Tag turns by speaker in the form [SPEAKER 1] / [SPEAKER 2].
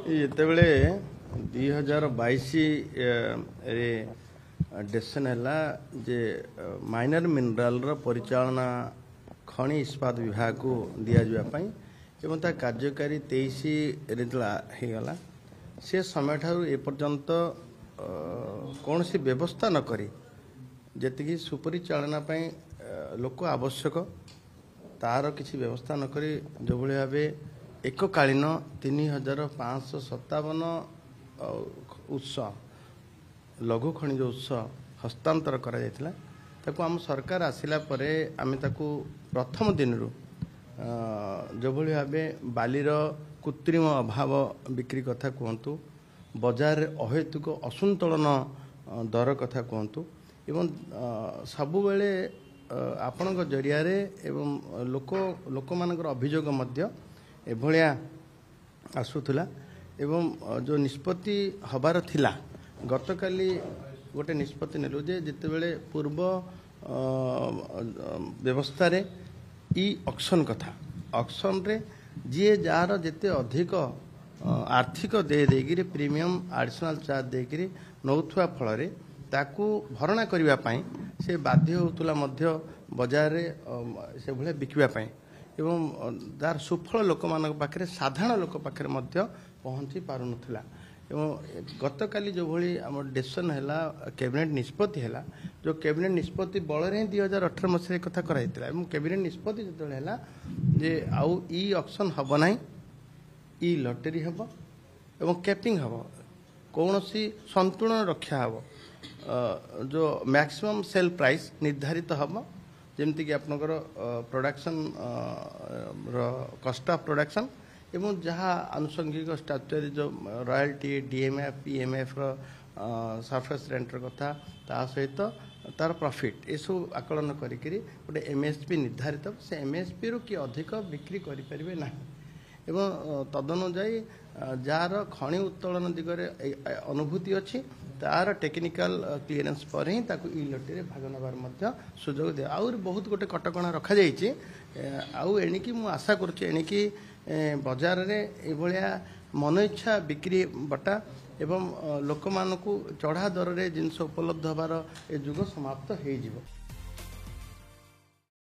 [SPEAKER 1] ଯେତେବେଳେ 2022 ରେ ଡେସିସନ୍ ହେଲା ଯେ ମାଇନର ମିନେରାଲର ପରିଚାଳନା ଖଣି ଇସ୍ପାତ ବିଭାଗକୁ ଦିଆଯିବା ପାଇଁ ଏବଂ ତା କାର୍ଯ୍ୟକାରୀ 23 ରେ ହେଇଗଲା। ସେ ସମୟଠାରୁ ଏପର୍ଯ୍ୟନ୍ତ କୌଣସି ବ୍ୟବସ୍ଥା ନ କରି ଯେତିକି ସୁପରିଚାଳନା ପାଇଁ ଲୋକ ଆବଶ୍ୟକ ତାର କିଛି ବ୍ୟବସ୍ଥା ନ କରି ଯେଉଁଭଳି ଭାବେ एककालीन 3557 उत्स लघु खनिज उत्स हस्तांतर करा जायतिला ताकू आम सरकार आसिला परे आमे ताकू प्रथम दिन जो भली भाबे बालीर कृत्रिम अभाव बिक्री कथा कहतु बजार अहेतुक असंतुलन दर कथा कहतु एवं सबु बेले आपणक जरिया रे एवं लोक मानकर अभियोग मध्य एभलिया आसुला एवं जो निष्पत्ति हबार थिला गतकाली गोटे निष्पत्ति नेलु जे जिते बेले पूर्व व्यवस्था रे ई ऑक्शन कथा ऑक्शन रे जी जार जेते अधिक आर्थिक दे देगिरी प्रीमियम एडिशनल चार्ज देगिरी नौथुआ फल रे ताकू भरणा करिवा पाई से बाध्य होतुला मध्य बाजार रे से भले बिकिवा पाई एवं तार सुफल लोक मान पाखे साधारण लोक पाखे पहुँची पार नाला एवं गतकाली जो भली आम डिसीजन है कैबिनेट निष्पत्ति है जो कैबिनेट निष्पत्ति बल ही 2018 मसीह कथा कराई कैबिनेट निष्पत्ति जो है जे आउ ई ऑक्शन हम ना ई लॉटरी हम एवं कैपिंग हम कौन सी संतुलन रक्षा हम जो मैक्सिमम सेल प्राइस निर्धारित हम जमती कि आपनकर प्रोडक्शन कस्ट ऑफ प्रोडक्शन एवं जहाँ आनुषंगिक स्टैट्यूटरी जो रॉयल्टी डीएमएफ पीएमएफ सरफेस रेंटर कथा ता सहित तार प्रॉफिट ये सब आकलन करी गोटे एमएसपी निर्धारित से एमएसपी रु कि अधिक बिक्री करें ना एवं तदनुजाई जार खनि उत्तोलन दिगरे अनुभूति अच्छी तार टेक्निकल क्लीयरेंस पर ही ताकू ई लॉटरी भाग नबार मध्य सुजोग दिया आउर बहुत गोटे कटकणा रखा जाइए आउ एणिकी मु आशा करुच्ची एणिकी बाजार रे एभलिया मन इच्छा बिक्री बटा एवं लोक मानकू चढ़ा दर रे जिनस उपलब्ध हबार ए जुग समाप्त हो।